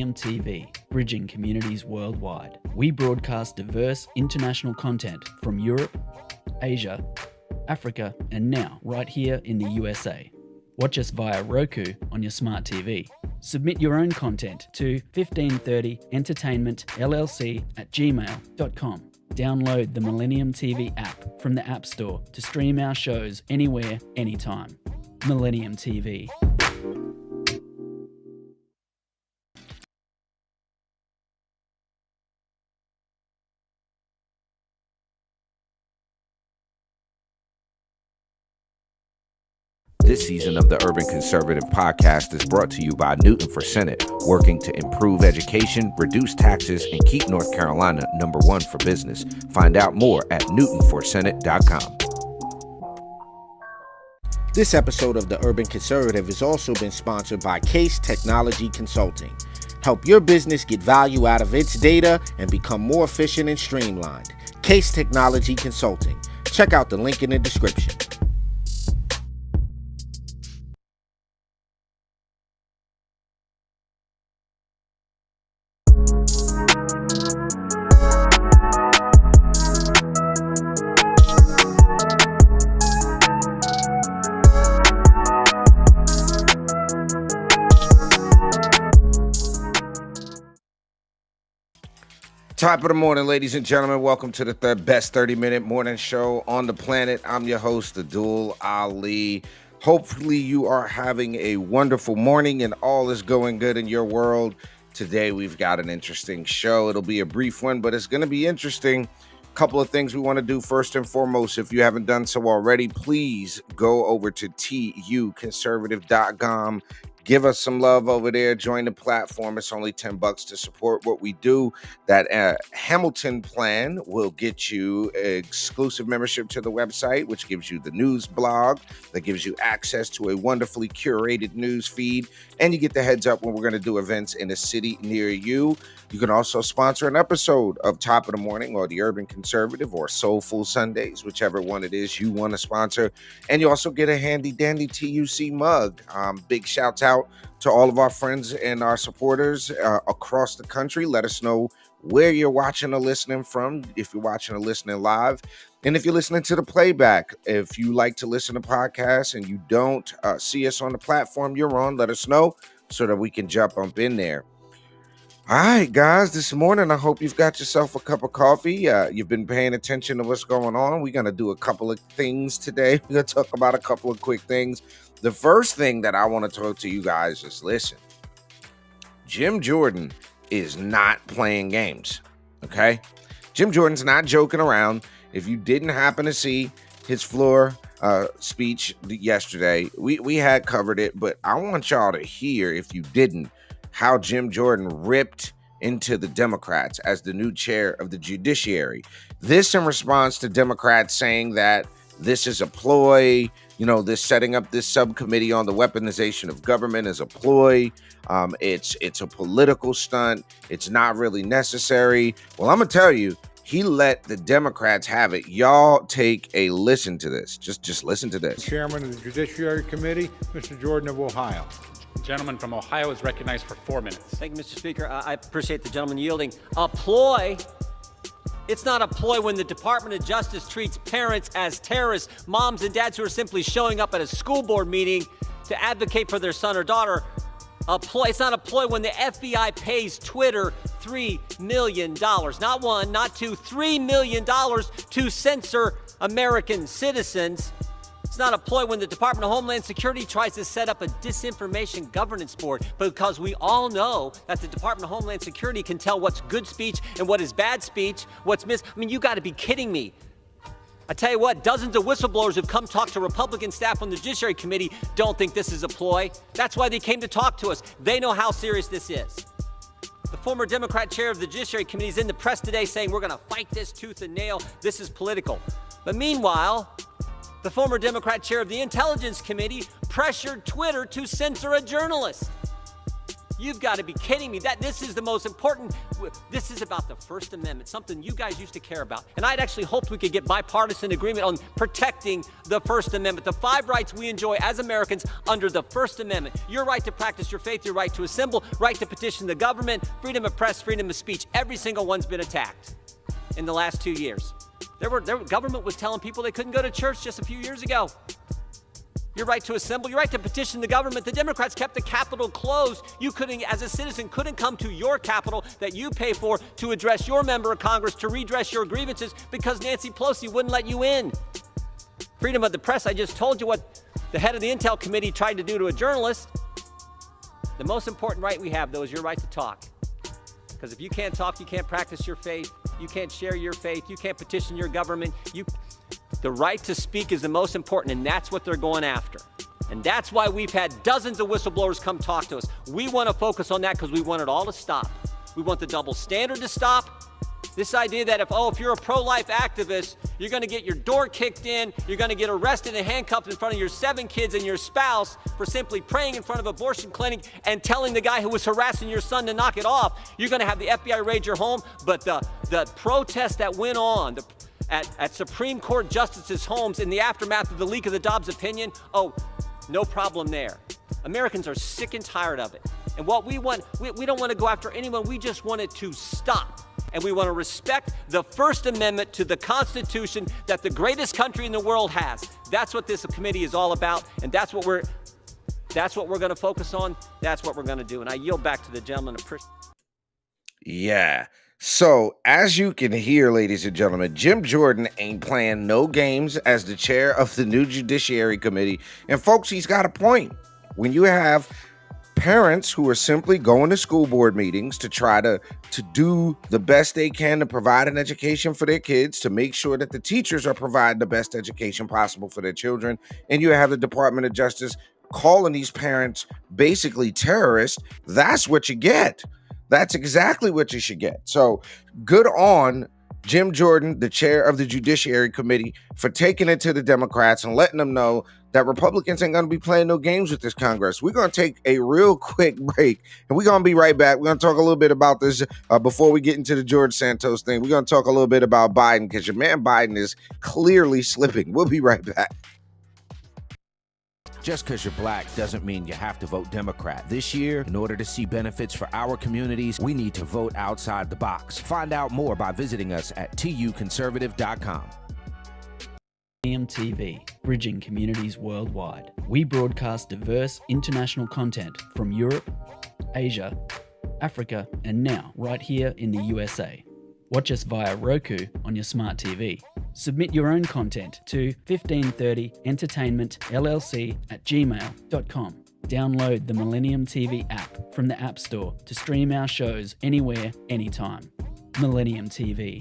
Millennium TV, bridging communities worldwide. We broadcast diverse international content from Europe, Asia, Africa, and now right here in the USA. Watch us via Roku on your smart TV. Submit your own content to 1530entertainmentllc@gmail.com. Download the Millennium TV app from the App Store to stream our shows anywhere, anytime. Millennium TV. This season of the Urban Conservative Podcast is brought to you by Newton for Senate, working to improve education, reduce taxes, and keep North Carolina #1 for business. Find out more at newtonforsenate.com. This episode of the Urban Conservative has also been sponsored by Case Technology Consulting. Help your business get value out of its data and become more efficient and streamlined. Case Technology Consulting. Check out the link in the description. Top of the morning, ladies and gentlemen. Welcome to the best 30-minute morning show on the planet. I'm your host, Addul Ali. Hopefully you are having a wonderful morning and all is going good in your world. Today we've got an interesting show. It'll be a brief one, but it's going to be interesting. A couple of things we want to do. First and foremost, if you haven't done so already, please go over to tuconservative.com. Give us some love over there. Join the platform. It's only $10 to support what we do. That Hamilton plan will get you exclusive membership to the website, which gives you the news blog, that gives you access to a wonderfully curated news feed, and you get the heads up when we're going to do events in a city near you. You can also sponsor an episode of Top of the Morning or the Urban Conservative or Soulful Sundays, whichever one it is you want to sponsor. And you also get a handy dandy TUC mug. Big shouts out to all of our friends and our supporters across the country. Let us know where you're watching or listening from, if you're watching or listening live. And if you're listening to the playback, if you like to listen to podcasts and you don't see us on the platform you're on, let us know so that we can jump up in there. All right, guys, this morning, I hope you've got yourself a cup of coffee. You've been paying attention to what's going on. We're going to do a couple of things today. We're going to talk about a couple of quick things. The first thing that I want to talk to you guys is, listen, Jim Jordan is not playing games, okay? Jim Jordan's not joking around. If you didn't happen to see his floor speech yesterday, we had covered it, but I want y'all to hear, if you didn't, how Jim Jordan ripped into the Democrats as the new chair of the judiciary. This in response to Democrats saying that this is a ploy, this setting up this subcommittee on the weaponization of government is a ploy. It's a political stunt. It's not really necessary. Well, I'm going to tell you, he let the Democrats have it. Y'all take a listen to this. Just listen to this. Chairman of the Judiciary Committee, Mr. Jordan of Ohio. The gentleman from Ohio is recognized for 4 minutes. Thank you, Mr. Speaker. I appreciate the gentleman yielding. A ploy? It's not a ploy when the Department of Justice treats parents as terrorists, moms and dads who are simply showing up at a school board meeting to advocate for their son or daughter. A ploy. It's not a ploy when the FBI pays Twitter $3 million. Not one, not two, $3 million to censor American citizens. It's not a ploy when the Department of Homeland Security tries to set up a disinformation governance board, because we all know that the Department of Homeland Security can tell what's good speech and what is bad speech, you got to be kidding me. I tell you what, dozens of whistleblowers who've come talk to Republican staff on the Judiciary Committee don't think this is a ploy. That's why they came to talk to us. They know how serious this is. The former Democrat chair of the Judiciary Committee is in the press today saying we're going to fight this tooth and nail. This is political. But meanwhile, the former Democrat chair of the Intelligence Committee pressured Twitter to censor a journalist. You've got to be kidding me. This is the most important. This is about the First Amendment, something you guys used to care about. And I'd actually hoped we could get bipartisan agreement on protecting the First Amendment, the 5 rights we enjoy as Americans under the First Amendment. Your right to practice your faith, your right to assemble, right to petition the government, freedom of press, freedom of speech. Every single one's been attacked in the last 2 years. Government was telling people they couldn't go to church just a few years ago. Your right to assemble, your right to petition the government. The Democrats kept the Capitol closed. You couldn't, as a citizen, couldn't come to your Capitol that you pay for to address your member of Congress, to redress your grievances because Nancy Pelosi wouldn't let you in. Freedom of the press, I just told you what the head of the Intel Committee tried to do to a journalist. The most important right we have, though, is your right to talk. Because if you can't talk, you can't practice your faith, you can't share your faith, you can't petition your government. The right to speak is the most important, and that's what they're going after. And that's why we've had dozens of whistleblowers come talk to us. We want to focus on that because we want it all to stop. We want the double standard to stop. This idea that if you're a pro-life activist, you're going to get your door kicked in, you're going to get arrested and handcuffed in front of your 7 kids and your spouse for simply praying in front of an abortion clinic and telling the guy who was harassing your son to knock it off. You're going to have the FBI raid your home. But the protest that went on at Supreme Court justices' homes in the aftermath of the leak of the Dobbs opinion, no problem there. Americans are sick and tired of it. And what we want, we don't want to go after anyone. We just want it to stop. And we want to respect the First Amendment to the Constitution that the greatest country in the world has. That's what this committee is all about, and that's what we're going to focus on. That's what we're going to do. And I yield back to the gentleman. Yeah. So, as you can hear, ladies and gentlemen, Jim Jordan ain't playing no games as the chair of the new Judiciary Committee. And folks, he's got a point. When you have parents who are simply going to school board meetings to try to do the best they can to provide an education for their kids, to make sure that the teachers are providing the best education possible for their children, and you have the Department of Justice calling these parents basically terrorists, that's what you get. That's exactly what you should get. So good on Jim Jordan, the chair of the Judiciary Committee, for taking it to the Democrats and letting them know that Republicans ain't going to be playing no games with this Congress. We're going to take a real quick break, and we're going to be right back. We're going to talk a little bit about this before we get into the George Santos thing. We're going to talk a little bit about Biden because your man Biden is clearly slipping. We'll be right back. Just because you're black doesn't mean you have to vote Democrat. This year, in order to see benefits for our communities, we need to vote outside the box. Find out more by visiting us at tuconservative.com. Millennium TV, bridging communities worldwide. We broadcast diverse international content from Europe, Asia, Africa, and now right here in the USA. Watch us via Roku on your smart TV. Submit your own content to 1530entertainmentllc@gmail.com. Download the Millennium TV app from the App Store to stream our shows anywhere, anytime. Millennium TV.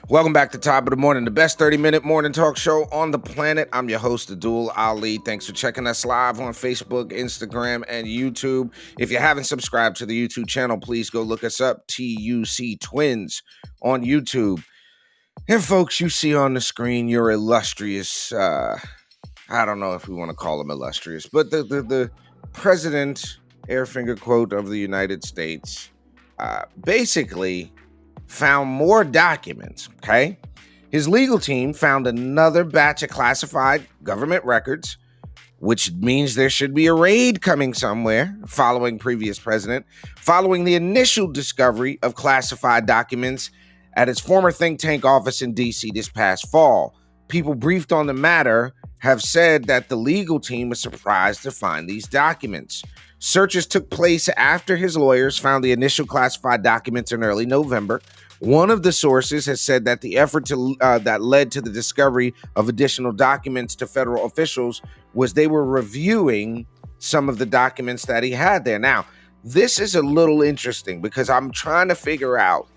Welcome back to Top of the Morning, the best 30-minute morning talk show on the planet. I'm your host, Addul Ali. Thanks for checking us live on Facebook, Instagram, and YouTube. If you haven't subscribed to the YouTube channel, please go look us up, TUC Twins, on YouTube. And folks, you see on the screen your illustrious, I don't know if we want to call him illustrious, but the President, air finger quote, of the United States, basically found more documents, okay? His legal team found another batch of classified government records, which means there should be a raid coming somewhere following previous president, following the initial discovery of classified documents at its former think tank office in D.C. this past fall. People briefed on the matter have said that the legal team was surprised to find these documents. Searches took place after his lawyers found the initial classified documents in early November. One of the sources has said that the effort that led to the discovery of additional documents to federal officials was they were reviewing some of the documents that he had there. Now, this is a little interesting because I'm trying to figure out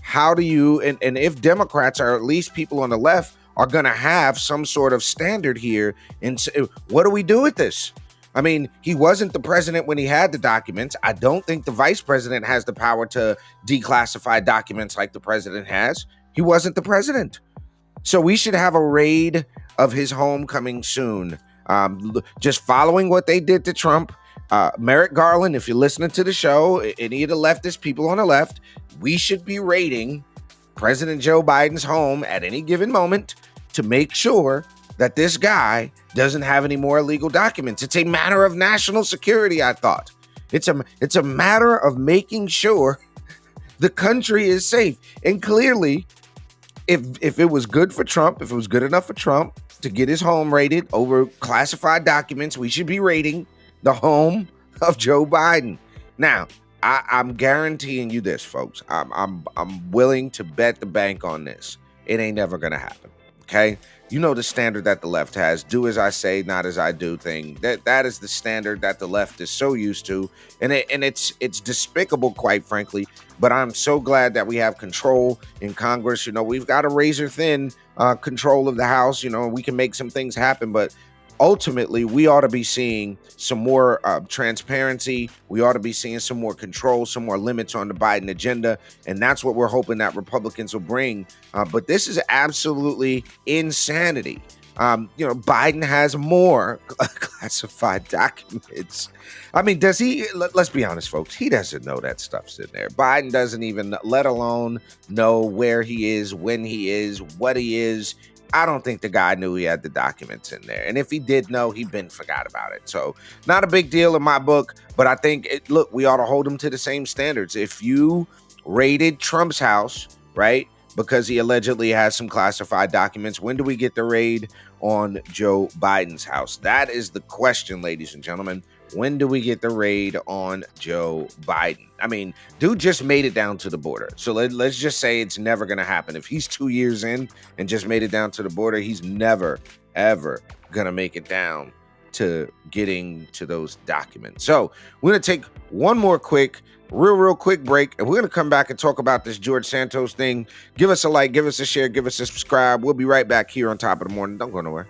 how do you, and if Democrats, or at least people on the left, are going to have some sort of standard here, and what do we do with this? I mean, he wasn't the president when he had the documents. I don't think the vice president has the power to declassify documents like the president has. He wasn't the president. So we should have a raid of his home coming soon. Just following what they did to Trump. Merrick Garland, if you're listening to the show, any of the leftist people on the left, we should be raiding President Joe Biden's home at any given moment to make sure that this guy doesn't have any more illegal documents. It's a matter of national security, I thought. It's a matter of making sure the country is safe. And clearly, if it was good for Trump, if it was good enough for Trump to get his home raided over classified documents, we should be raiding the home of Joe Biden. Now, I'm guaranteeing you this, folks. I'm willing to bet the bank on this. It ain't never gonna happen. Okay, you know the standard that the left has: do as I say, not as I do thing. That is the standard that the left is so used to, and it's despicable, quite frankly. But I'm so glad that we have control in Congress. You know, we've got a razor thin control of the House. You know, we can make some things happen, but ultimately, we ought to be seeing some more transparency. We ought to be seeing some more control, some more limits on the Biden agenda. And that's what we're hoping that Republicans will bring. But this is absolutely insanity. Biden has more classified documents. I mean, does he? Let's be honest, folks. He doesn't know that stuff's in there. Biden doesn't even, let alone know where he is, when he is, what he is. I don't think the guy knew he had the documents in there. And if he did know, he'd been forgot about it. So not a big deal in my book, but I think, look, we ought to hold him to the same standards. If you raided Trump's house, right, because he allegedly has some classified documents, when do we get the raid on Joe Biden's house? That is the question, ladies and gentlemen. When do we get the raid on Joe Biden? I mean, dude just made it down to the border. So let's just say it's never going to happen. If he's 2 years in and just made it down to the border, he's never, ever going to make it down to getting to those documents. So we're going to take one more real quick break, and we're going to come back and talk about this George Santos thing. Give us a like, give us a share, give us a subscribe. We'll be right back here on Top of the Morning. Don't go nowhere.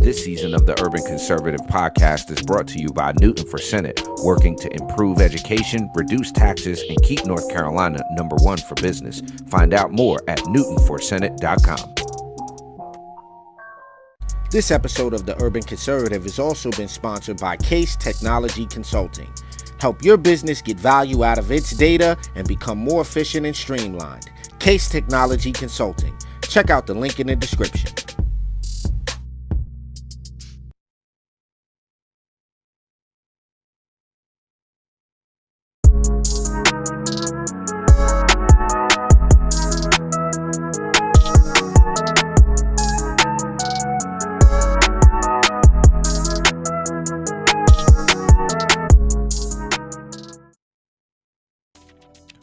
This season of the Urban Conservative Podcast is brought to you by Newton for Senate, working to improve education, reduce taxes, and keep North Carolina #1 for business. Find out more at newtonforsenate.com. This episode of the Urban Conservative has also been sponsored by Case Technology Consulting. Help your business get value out of its data and become more efficient and streamlined. Case Technology Consulting. Check out the link in the description.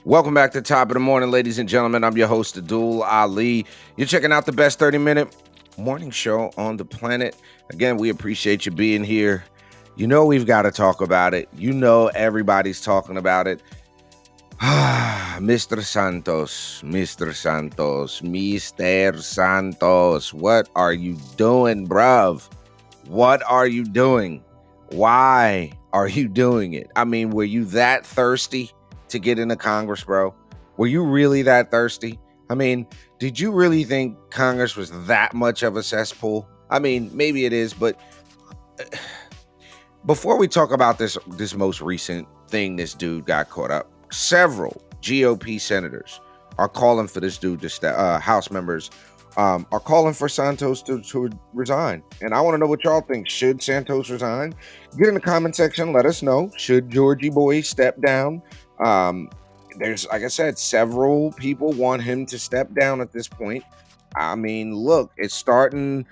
Welcome back to Top of the Morning, ladies and gentlemen. I'm your host, Addul Ali. You're checking out the best 30-minute morning show on the planet. Again, we appreciate you being here. You know we've got to talk about it. You know everybody's talking about it. Mr. Santos. What are you doing, bruv? What are you doing? Why are you doing it? I mean, were you that thirsty to get into Congress, bro? Were you really that thirsty? I mean, did you really think Congress was that much of a cesspool? I mean, maybe it is, but before we talk about this most recent thing, this dude got caught up. Several GOP senators are calling for this dude to House members are calling for Santos to resign. And I want to know what y'all think. Should Santos resign? Get in the comment section. Let us know. Should Georgie boy step down? There's, like I said, several people want him to step down at this point. I mean, look, it's starting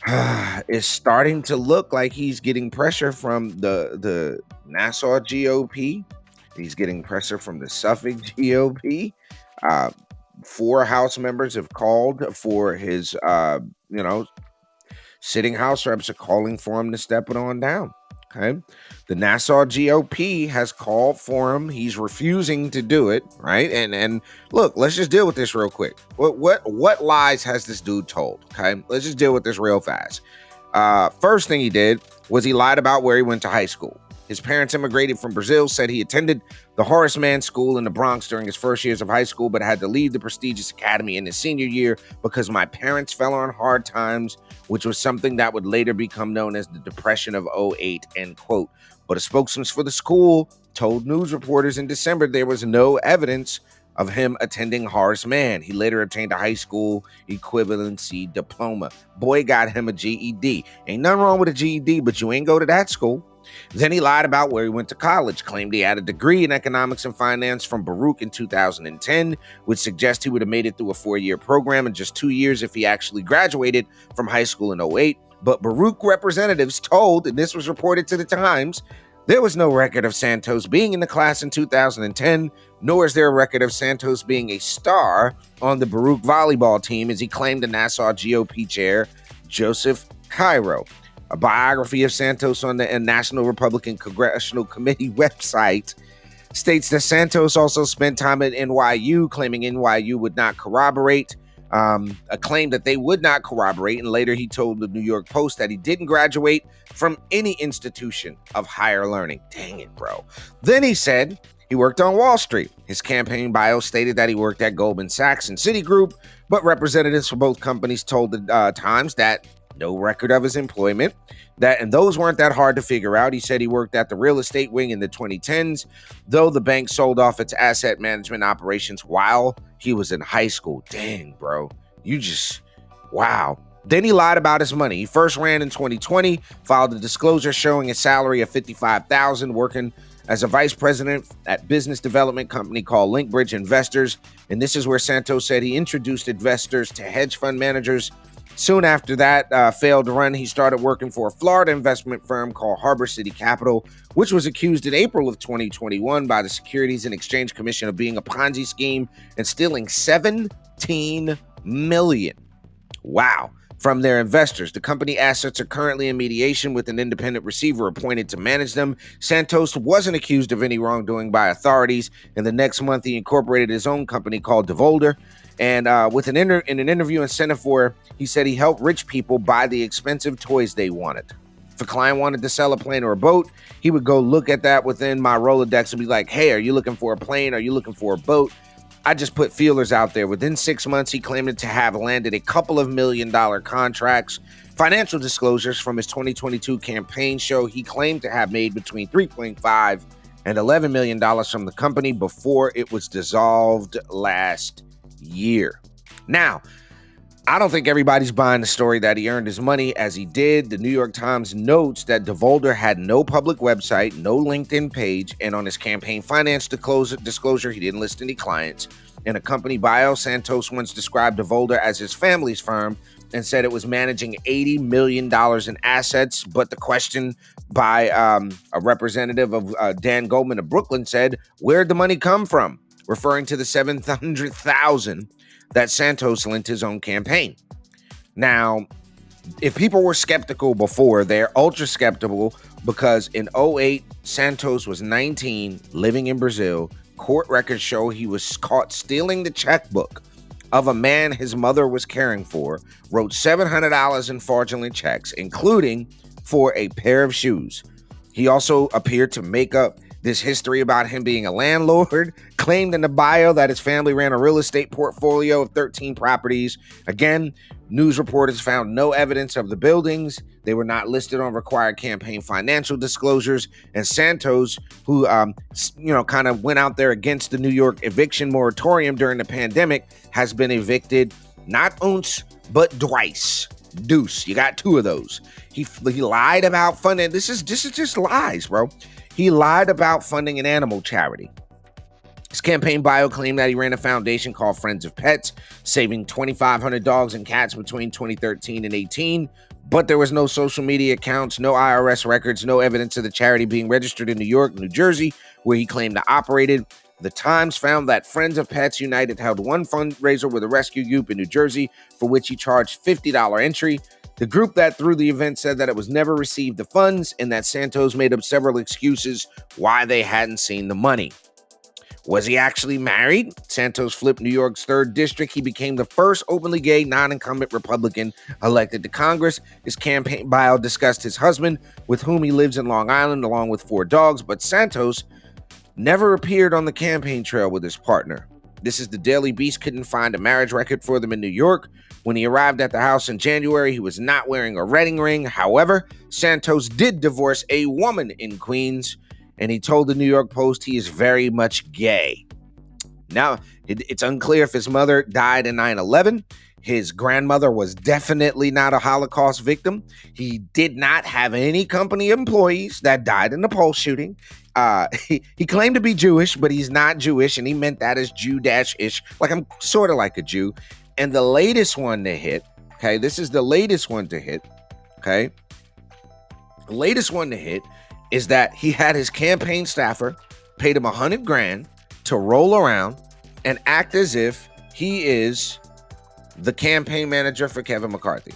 to look like he's getting pressure from the Nassau GOP. He's getting pressure from the Suffolk GOP. 4 House members have called for his, sitting House reps are calling for him to step it on down. Okay. The Nassau GOP has called for him. He's refusing to do it. Right. And look, let's just deal with this real quick. What lies has this dude told? Okay. Let's just deal with this real fast. First thing he did was he lied about where he went to high school. His parents immigrated from Brazil, said he attended the Horace Mann School in the Bronx during his first years of high school, but had to leave the prestigious academy in his senior year because my parents fell on hard times, which was something that would later become known as the Depression of '08, end quote. But a spokesman for the school told news reporters in December there was no evidence of him attending Horace Mann. He later obtained a high school equivalency diploma. Boy got him a GED. Ain't nothing wrong with a GED, but you ain't go to that school. Then he lied about where he went to college, claimed he had a degree in economics and finance from Baruch in 2010, which suggests he would have made it through a 4-year program in just 2 years if he actually graduated from high school in '08. But Baruch representatives told, and this was reported to the Times, there was no record of Santos being in the class in 2010, nor is there a record of Santos being a star on the Baruch volleyball team, as he claimed to Nassau GOP chair Joseph Cairo. A biography of Santos on the National Republican Congressional Committee website states that Santos also spent time at NYU, claiming NYU would not corroborate, a claim that they would not corroborate, and later he told the New York Post that he didn't graduate from any institution of higher learning. Dang it, bro. Then he said he worked on Wall Street. His campaign bio stated that he worked at Goldman Sachs and Citigroup, but representatives for both companies told the Times that no record of his employment, and those weren't that hard to figure out. He said he worked at the real estate wing in the 2010s, though the bank sold off its asset management operations while he was in high school. Dang, bro. Wow. Then he lied about his money. He first ran in 2020, filed a disclosure showing a salary of $55,000 working as a vice president at business development company called Linkbridge Investors. And this is where Santos said he introduced investors to hedge fund managers. Soon after that failed to run, he started working for a Florida investment firm called Harbor City Capital, which was accused in April of 2021 by the Securities and Exchange Commission of being a Ponzi scheme and stealing $17 million. Wow. From their investors. The company assets are currently in mediation with an independent receiver appointed to manage them. Santos wasn't accused of any wrongdoing by authorities, and the next month he incorporated his own company called DeVolder. And with in an interview in Singapore, he said he helped rich people buy the expensive toys they wanted. If a client wanted to sell a plane or a boat, he would go look at that within my Rolodex and be like, hey, are you looking for a plane? Are you looking for a boat? I just put feelers out there. Within 6 months, he claimed to have landed a couple of $1 million contracts. Financial disclosures from his 2022 campaign show he claimed to have made between $3.5 and $11 million from the company before it was dissolved last year. Now, I don't think everybody's buying the story that he earned his money as he did. The New York Times notes that DeVolder had no public website, no LinkedIn page, and on his campaign finance disclosure, he didn't list any clients. In a company bio, Santos once described DeVolder as his family's firm and said it was managing $80 million in assets. But the question by a representative of Dan Goldman of Brooklyn said, where'd the money come from? Referring to the $700,000 that Santos lent his own campaign. Now, if people were skeptical before, they're ultra skeptical because in '08, Santos was 19, living in Brazil. Court records show he was caught stealing the checkbook of a man his mother was caring for, wrote $700 in fraudulent checks, including for a pair of shoes. He also appeared to make up this history about him being a landlord, claimed in the bio that his family ran a real estate portfolio of 13 properties. Again, news reporters found no evidence of the buildings. They were not listed on required campaign financial disclosures. And Santos, who, kind of went out there against the New York eviction moratorium during the pandemic, has been evicted not once, but twice. Deuce. You got two of those. He lied about funding. This is just lies, bro. He lied about funding an animal charity. His campaign bio claimed that he ran a foundation called Friends of Pets, saving 2,500 dogs and cats between 2013 and 18. But there was no social media accounts, no IRS records, no evidence of the charity being registered in New York, New Jersey, where he claimed to operated. The Times found that Friends of Pets United held one fundraiser with a rescue group in New Jersey, for which he charged $50 entry. The group that threw the event said that it was never received the funds and that Santos made up several excuses why they hadn't seen the money. Was he actually married? Santos flipped New York's 3rd district. He became the first openly gay, non-incumbent Republican elected to Congress. His campaign bio discussed his husband, with whom he lives in Long Island, along with 4 dogs, but Santos never appeared on the campaign trail with his partner. This is the Daily Beast couldn't find a marriage record for them in New York. When he arrived at the house in January, he was not wearing a wedding ring. However, Santos did divorce a woman in Queens, and he told the New York Post he is very much gay. Now, it's unclear if his mother died in 9/11. His grandmother was definitely not a Holocaust victim. He did not have any company employees that died in the Pulse shooting. He claimed to be Jewish, but he's not Jewish, and he meant that as Jew-ish, like I'm sort of like a Jew. And the latest one to hit, okay, this is the latest one to hit, okay? The latest one to hit is that he had his campaign staffer paid him $100,000 to roll around and act as if he is the campaign manager for Kevin McCarthy.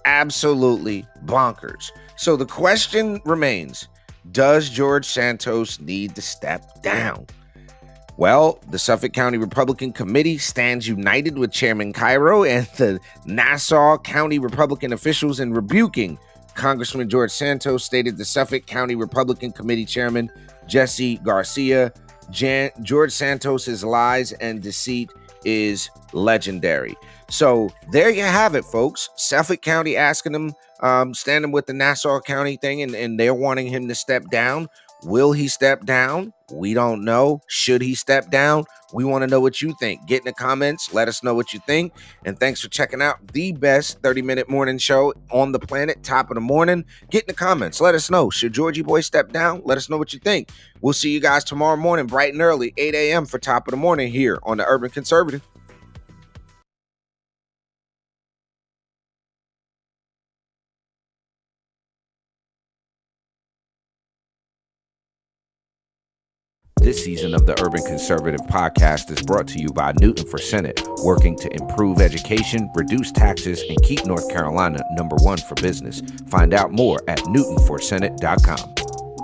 Absolutely bonkers. So the question remains, does George Santos need to step down? Well, the Suffolk County Republican Committee stands united with Chairman Cairo and the Nassau County Republican officials in rebuking Congressman George Santos, stated the Suffolk County Republican Committee Chairman Jesse Garcia. George Santos's lies and deceit is legendary. So there you have it, folks. Suffolk County asking him, standing with the Nassau County thing, and they're wanting him to step down. Will he step down? We don't know. Should he step down? We want to know what you think. Get in the comments. Let us know what you think. And thanks for checking out the best 30-minute morning show on the planet, Top of the Morning. Get in the comments. Let us know. Should Georgie Boy step down? Let us know what you think. We'll see you guys tomorrow morning, bright and early, 8 a.m. for Top of the Morning here on the Urban Conservative. This season of the Urban Conservative podcast is brought to you by Newton for Senate, working to improve education, reduce taxes, and keep North Carolina #1 for business. Find out more at newtonforsenate.com.